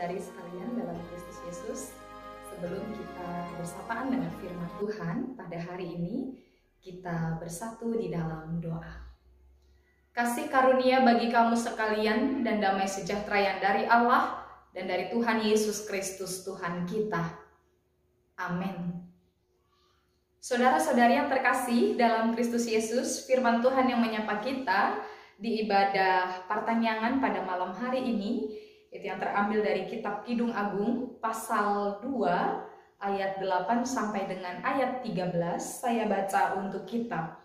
saudara-saudari sekalian dalam Kristus Yesus, sebelum kita bersapaan dengan firman Tuhan pada hari ini, kita bersatu di dalam doa. Kasih karunia bagi kamu sekalian dan damai sejahtera yang dari Allah dan dari Tuhan Yesus Kristus Tuhan kita. Amin. Saudara-saudari yang terkasih dalam Kristus Yesus, firman Tuhan yang menyapa kita di ibadah pertanyaan pada malam hari ini, itu yang terambil dari kitab Kidung Agung pasal 2 ayat 8 sampai dengan ayat 13. Saya baca untuk kita.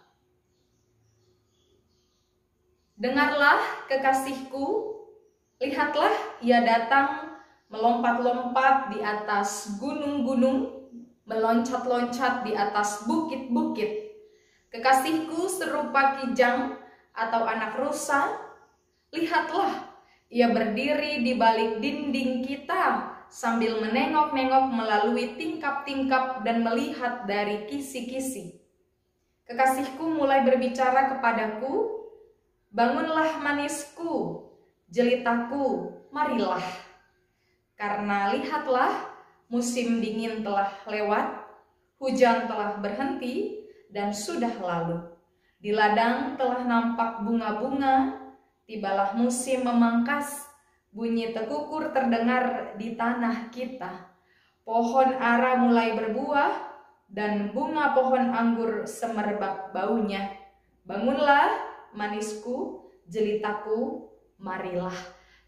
Dengarlah kekasihku, lihatlah ia datang melompat-lompat di atas gunung-gunung, meloncat-loncat di atas bukit-bukit. Kekasihku serupa kijang atau anak rusa, lihatlah ia berdiri di balik dinding kita sambil menengok-nengok melalui tingkap-tingkap dan melihat dari kisi-kisi. Kekasihku mulai berbicara kepadaku, bangunlah manisku, jelitaku, marilah. Karena lihatlah, musim dingin telah lewat, hujan telah berhenti dan sudah lalu. Di ladang telah nampak bunga-bunga, tibalah musim memangkas, bunyi tekukur terdengar di tanah kita. Pohon ara mulai berbuah, dan bunga pohon anggur semerbak baunya. Bangunlah, manisku, jelitaku, marilah.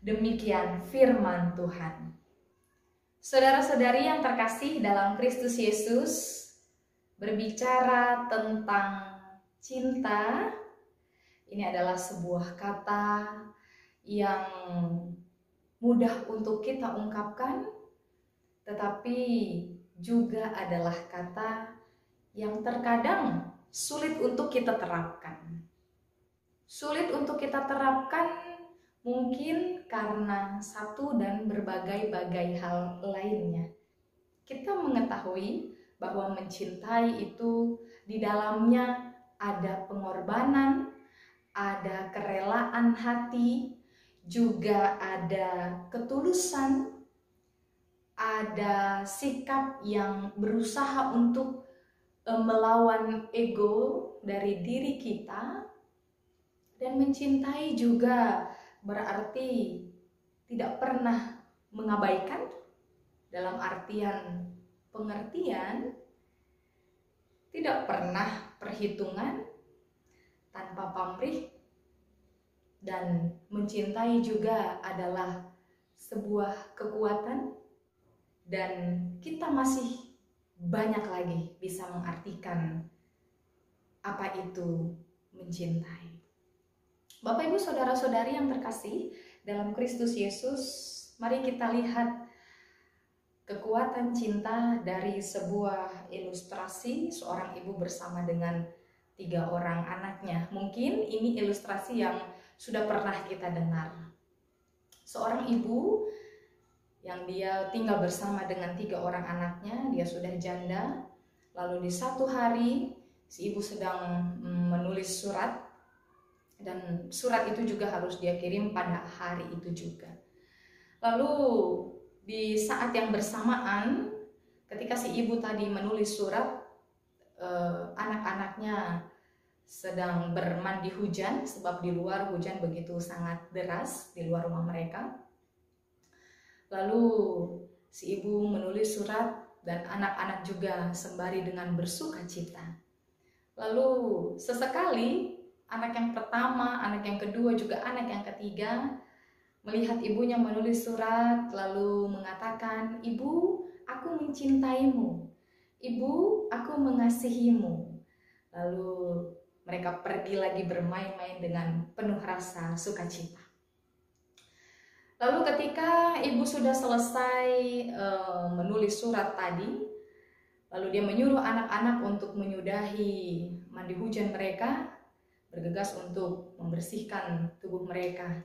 Demikian firman Tuhan. Saudara-saudari yang terkasih dalam Kristus Yesus, berbicara tentang cinta, ini adalah sebuah kata yang mudah untuk kita ungkapkan, tetapi juga adalah kata yang terkadang sulit untuk kita terapkan. Sulit untuk kita terapkan mungkin karena satu dan berbagai-bagai hal lainnya. Kita mengetahui bahwa mencintai itu di dalamnya ada pengorbanan, ada kerelaan hati, juga ada ketulusan, ada sikap yang berusaha untuk melawan ego dari diri kita. Dan mencintai juga berarti tidak pernah mengabaikan dalam artian pengertian, tidak pernah perhitungan, tanpa pamrih, dan mencintai juga adalah sebuah kekuatan, dan kita masih banyak lagi bisa mengartikan apa itu mencintai. Bapak Ibu saudara-saudari yang terkasih dalam Kristus Yesus, mari kita lihat kekuatan cinta dari sebuah ilustrasi seorang ibu bersama dengan 3 orang anaknya. Mungkin ini ilustrasi yang sudah pernah kita dengar. Seorang ibu yang dia tinggal bersama dengan 3 orang anaknya, dia sudah janda. Lalu di satu hari si ibu sedang menulis surat, dan surat itu juga harus dia kirim pada hari itu juga. Lalu di saat yang bersamaan, ketika si ibu tadi menulis surat, anak-anaknya sedang bermandi hujan, sebab di luar hujan begitu sangat deras di luar rumah mereka. Lalu si ibu menulis surat dan anak-anak juga sembari dengan bersuka cita. Lalu sesekali anak yang pertama, anak yang kedua, juga anak yang ketiga melihat ibunya menulis surat lalu mengatakan, "Ibu, aku mencintaimu. Ibu, aku mengasihimu." Lalu mereka pergi lagi bermain-main dengan penuh rasa sukacita. Lalu ketika ibu sudah selesai menulis surat tadi, lalu dia menyuruh anak-anak untuk menyudahi mandi hujan mereka, bergegas untuk membersihkan tubuh mereka.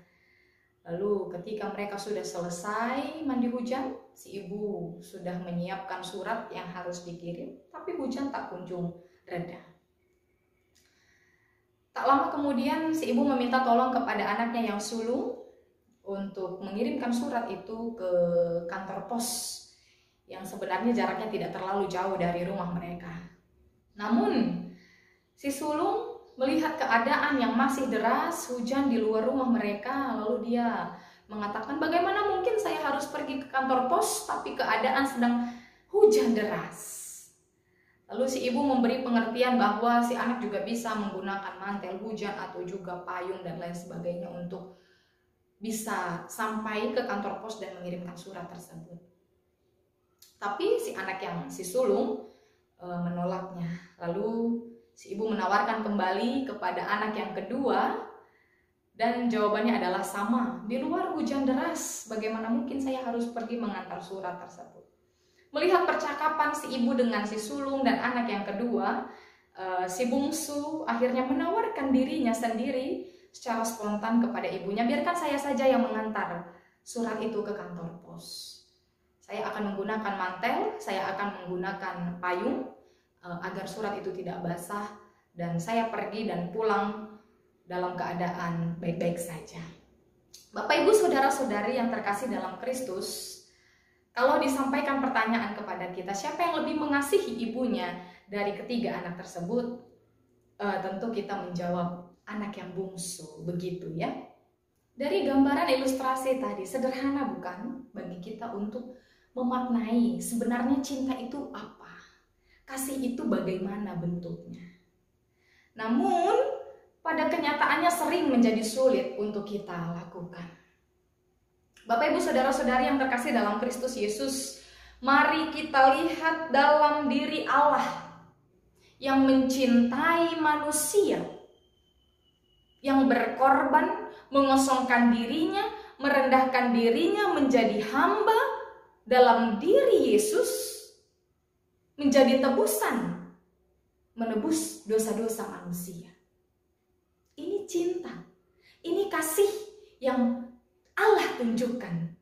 Lalu ketika mereka sudah selesai mandi hujan, si ibu sudah menyiapkan surat yang harus dikirim, tapi hujan tak kunjung reda. Tak lama kemudian si ibu meminta tolong kepada anaknya yang sulung untuk mengirimkan surat itu ke kantor pos yang sebenarnya jaraknya tidak terlalu jauh dari rumah mereka. Namun si sulung melihat keadaan yang masih deras, hujan di luar rumah mereka, lalu dia mengatakan, bagaimana mungkin saya harus pergi ke kantor pos tapi keadaan sedang hujan deras. Lalu si ibu memberi pengertian bahwa si anak juga bisa menggunakan mantel hujan atau juga payung dan lain sebagainya untuk bisa sampai ke kantor pos dan mengirimkan surat tersebut. Tapi si sulung menolaknya. Lalu si ibu menawarkan kembali kepada anak yang kedua, dan jawabannya adalah sama. Di luar hujan deras, bagaimana mungkin saya harus pergi mengantar surat tersebut. Melihat percakapan si ibu dengan si sulung dan anak yang kedua, si bungsu akhirnya menawarkan dirinya sendiri secara spontan kepada ibunya, biarkan saya saja yang mengantar surat itu ke kantor pos. Saya akan menggunakan mantel, saya akan menggunakan payung agar surat itu tidak basah, dan saya pergi dan pulang dalam keadaan baik-baik saja. Bapak, Ibu, saudara-saudari yang terkasih dalam Kristus, kalau disampaikan pertanyaan kepada kita, siapa yang lebih mengasihi ibunya dari ketiga anak tersebut? Tentu kita menjawab anak yang bungsu, begitu ya. Dari gambaran ilustrasi tadi, sederhana bukan bagi kita untuk memaknai sebenarnya cinta itu apa? Kasih itu bagaimana bentuknya? Namun, pada kenyataannya sering menjadi sulit untuk kita lakukan. Bapak, Ibu, saudara-saudari yang terkasih dalam Kristus Yesus, mari kita lihat dalam diri Allah yang mencintai manusia, yang berkorban, mengosongkan dirinya, merendahkan dirinya menjadi hamba dalam diri Yesus, menjadi tebusan, menebus dosa-dosa manusia. Ini cinta, ini kasih yang Allah tunjukkan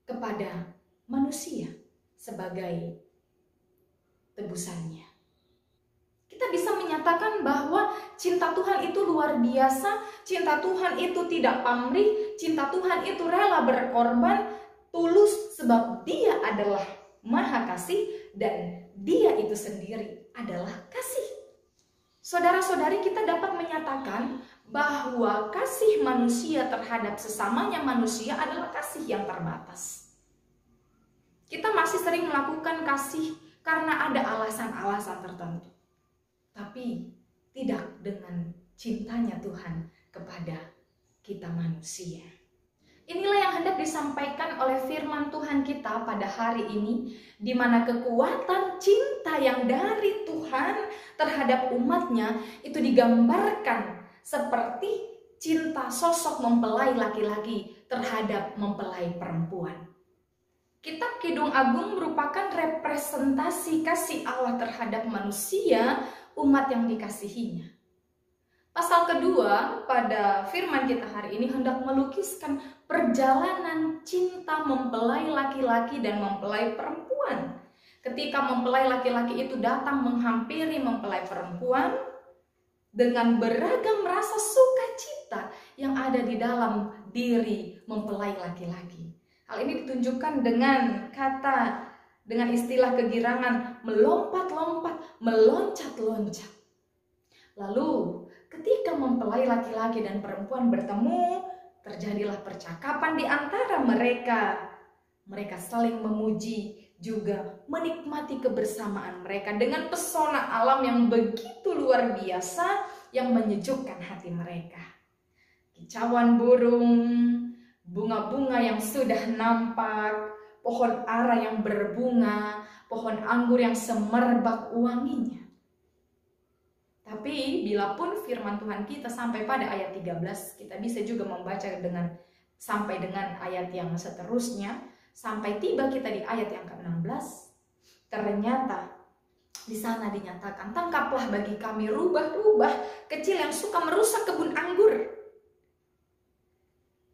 kepada manusia sebagai tebusannya. Kita bisa menyatakan bahwa cinta Tuhan itu luar biasa, cinta Tuhan itu tidak pamrih, cinta Tuhan itu rela berkorban, tulus, sebab Dia adalah Maha Kasih dan Dia itu sendiri adalah kasih. Saudara-saudari, kita dapat menyatakan bahwa kasih manusia terhadap sesamanya manusia adalah kasih yang terbatas. Kita masih sering melakukan kasih karena ada alasan-alasan tertentu, tapi tidak dengan cintanya Tuhan kepada kita manusia. Inilah yang hendak disampaikan oleh firman Tuhan kita pada hari ini, di mana kekuatan cinta yang dari Tuhan terhadap umatnya itu digambarkan seperti cinta sosok mempelai laki-laki terhadap mempelai perempuan. Kitab Kidung Agung merupakan representasi kasih Allah terhadap manusia, umat yang dikasihinya. Pasal kedua pada firman kita hari ini hendak melukiskan perjalanan cinta mempelai laki-laki dan mempelai perempuan. Ketika mempelai laki-laki itu datang menghampiri mempelai perempuan dengan beragam rasa sukacita yang ada di dalam diri mempelai laki-laki. Hal ini ditunjukkan dengan istilah kegirangan melompat-lompat, meloncat-loncat. Lalu ketika mempelai laki-laki dan perempuan bertemu, terjadilah percakapan di antara mereka. Mereka saling memuji, juga menikmati kebersamaan mereka dengan pesona alam yang begitu luar biasa yang menyejukkan hati mereka. Kicauan burung, bunga-bunga yang sudah nampak, pohon ara yang berbunga, pohon anggur yang semerbak wanginya. Tapi bila pun firman Tuhan kita sampai pada ayat 13, kita bisa juga membaca sampai dengan ayat yang seterusnya, sampai tiba kita di ayat yang ke-16, ternyata di sana dinyatakan, tangkaplah bagi kami rubah-rubah kecil yang suka merusak kebun anggur.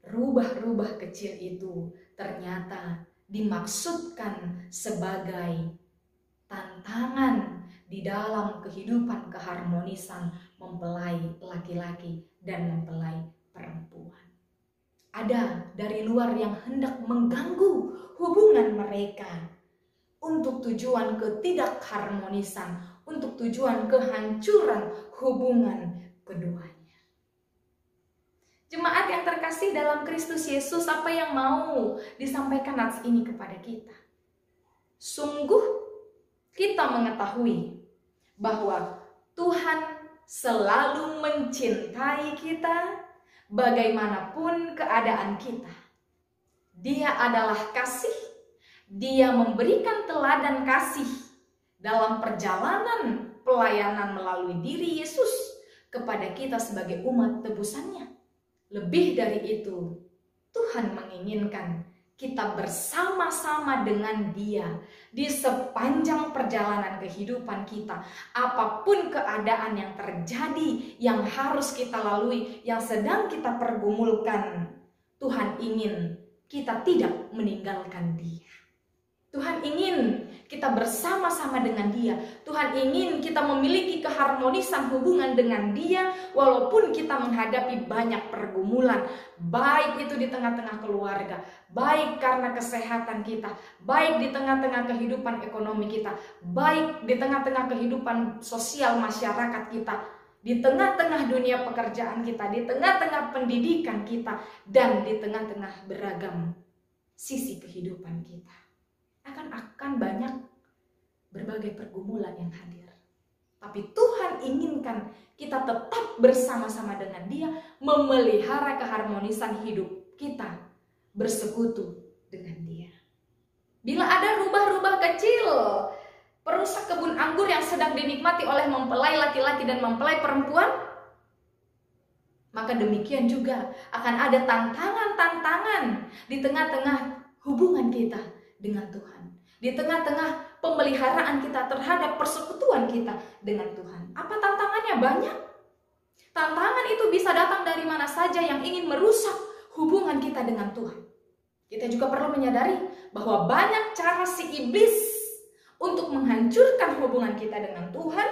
Rubah-rubah kecil itu ternyata dimaksudkan sebagai tantangan di dalam kehidupan keharmonisan mempelai laki-laki dan mempelai perempuan. ada dari luar yang hendak mengganggu hubungan mereka untuk tujuan ketidakharmonisan, untuk tujuan kehancuran hubungan keduanya. Jemaat yang terkasih dalam Kristus Yesus, apa yang mau disampaikan nats ini kepada kita? Sungguh kita mengetahui bahwa Tuhan selalu mencintai kita bagaimanapun keadaan kita. Dia adalah kasih, Dia memberikan teladan kasih dalam perjalanan pelayanan melalui diri Yesus kepada kita sebagai umat tebusannya. Lebih dari itu, Tuhan menginginkan kita bersama-sama dengan Dia di sepanjang perjalanan kehidupan kita. Apapun keadaan yang terjadi, yang harus kita lalui, yang sedang kita pergumulkan, Tuhan ingin kita tidak meninggalkan Dia. Tuhan ingin kita bersama-sama dengan Dia. Tuhan ingin kita memiliki keharmonisan hubungan dengan Dia walaupun kita menghadapi banyak pergumulan, baik itu di tengah-tengah keluarga, baik karena kesehatan kita, baik di tengah-tengah kehidupan ekonomi kita, baik di tengah-tengah kehidupan sosial masyarakat kita, di tengah-tengah dunia pekerjaan kita, di tengah-tengah pendidikan kita, dan di tengah-tengah beragam sisi kehidupan kita. Akan banyak berbagai pergumulan yang hadir. Tapi Tuhan inginkan kita tetap bersama-sama dengan Dia, memelihara keharmonisan hidup kita, bersekutu dengan Dia. Bila ada rubah-rubah kecil, perusak kebun anggur yang sedang dinikmati oleh mempelai laki-laki dan mempelai perempuan, maka demikian juga akan ada tantangan-tantangan di tengah-tengah hubungan kita dengan Tuhan, di tengah-tengah pemeliharaan kita terhadap persekutuan kita dengan Tuhan. Apa tantangannya? Banyak. Tantangan itu bisa datang dari mana saja yang ingin merusak hubungan kita dengan Tuhan. Kita juga perlu menyadari bahwa banyak cara si iblis untuk menghancurkan hubungan kita dengan Tuhan,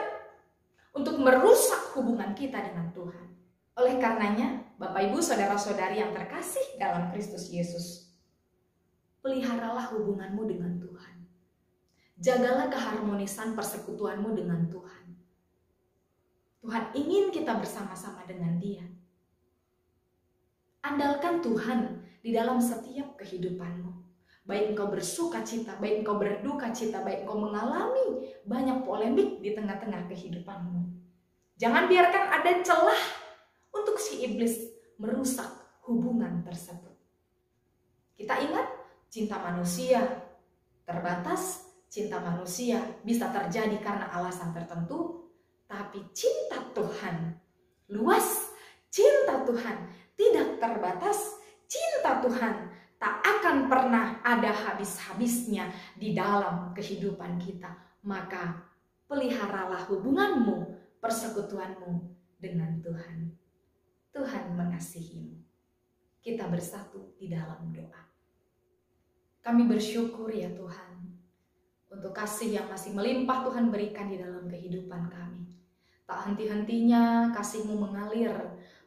untuk merusak hubungan kita dengan Tuhan. Oleh karenanya, Bapak Ibu saudara-saudari yang terkasih dalam Kristus Yesus, peliharalah hubunganmu dengan Tuhan. Jagalah keharmonisan persekutuanmu dengan Tuhan. Tuhan ingin kita bersama-sama dengan Dia. Andalkan Tuhan di dalam setiap kehidupanmu. Baik engkau bersuka cita, baik engkau berduka cita, baik engkau mengalami banyak polemik di tengah-tengah kehidupanmu. Jangan biarkan ada celah untuk si iblis merusak hubungan tersebut. Kita ingat, cinta manusia terbatas, cinta manusia bisa terjadi karena alasan tertentu, tapi cinta Tuhan luas, cinta Tuhan tidak terbatas, cinta Tuhan tak akan pernah ada habis-habisnya di dalam kehidupan kita. Maka peliharalah hubunganmu, persekutuanmu dengan Tuhan. Tuhan mengasihimu. Kita bersatu di dalam doa. Kami bersyukur ya Tuhan, untuk kasih yang masih melimpah Tuhan berikan di dalam kehidupan kami. Tak henti-hentinya kasih-Mu mengalir,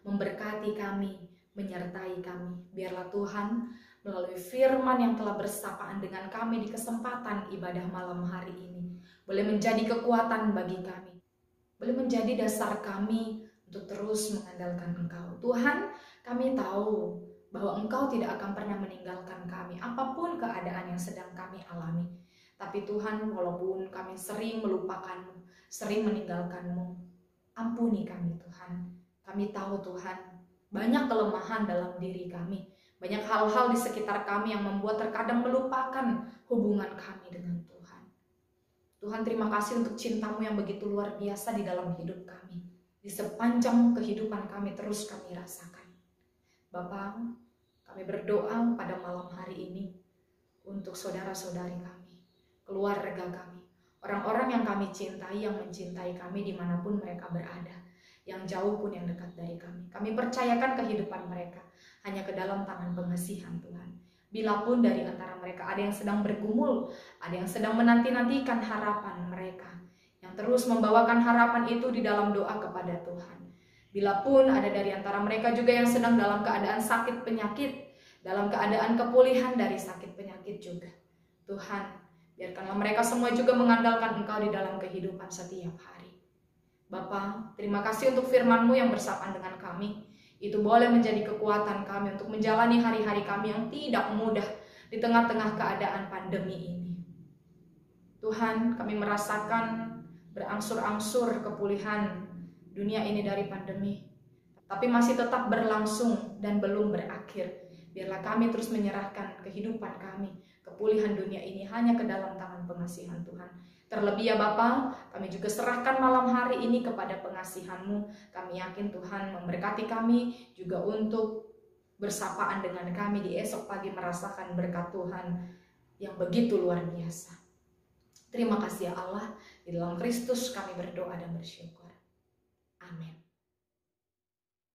memberkati kami, menyertai kami. Biarlah Tuhan melalui firman yang telah bersapaan dengan kami di kesempatan ibadah malam hari ini, boleh menjadi kekuatan bagi kami, boleh menjadi dasar kami untuk terus mengandalkan Engkau. Tuhan, kami tahu bahwa Engkau tidak akan pernah meninggalkan kami, apapun keadaan yang sedang kami alami. Tapi Tuhan, walaupun kami sering melupakan-Mu, sering meninggalkan-Mu, ampuni kami Tuhan. Kami tahu Tuhan, banyak kelemahan dalam diri kami, banyak hal-hal di sekitar kami yang membuat terkadang melupakan hubungan kami dengan Tuhan. Tuhan, terima kasih untuk cinta-Mu yang begitu luar biasa di dalam hidup kami. Di sepanjang kehidupan kami terus kami rasakan. Bapa, kami berdoa pada malam hari ini untuk saudara-saudari kami, keluarga kami, orang-orang yang kami cintai, yang mencintai kami dimanapun mereka berada, yang jauh pun yang dekat dari kami. Kami percayakan kehidupan mereka hanya ke dalam tangan pengasihan Tuhan. Bila pun dari antara mereka ada yang sedang bergumul, ada yang sedang menanti-nantikan harapan mereka, yang terus membawakan harapan itu di dalam doa kepada Tuhan. Bila pun ada dari antara mereka juga yang sedang dalam keadaan sakit penyakit, dalam keadaan kepulihan dari sakit penyakit juga, Tuhan, biarkanlah mereka semua juga mengandalkan Engkau di dalam kehidupan setiap hari. Bapa, terima kasih untuk firman-Mu yang bersama dengan kami. Itu boleh menjadi kekuatan kami untuk menjalani hari-hari kami yang tidak mudah di tengah-tengah keadaan pandemi ini. Tuhan, kami merasakan berangsur-angsur kepulihan dunia ini dari pandemi, tapi masih tetap berlangsung dan belum berakhir. Biarlah kami terus menyerahkan kehidupan kami, kepulihan dunia ini hanya ke dalam tangan pengasihan Tuhan. Terlebih ya Bapa, kami juga serahkan malam hari ini kepada pengasihan-Mu. Kami yakin Tuhan memberkati kami juga untuk bersapaan dengan kami di esok pagi merasakan berkat Tuhan yang begitu luar biasa. Terima kasih ya Allah, di dalam Kristus kami berdoa dan bersyukur. Amin.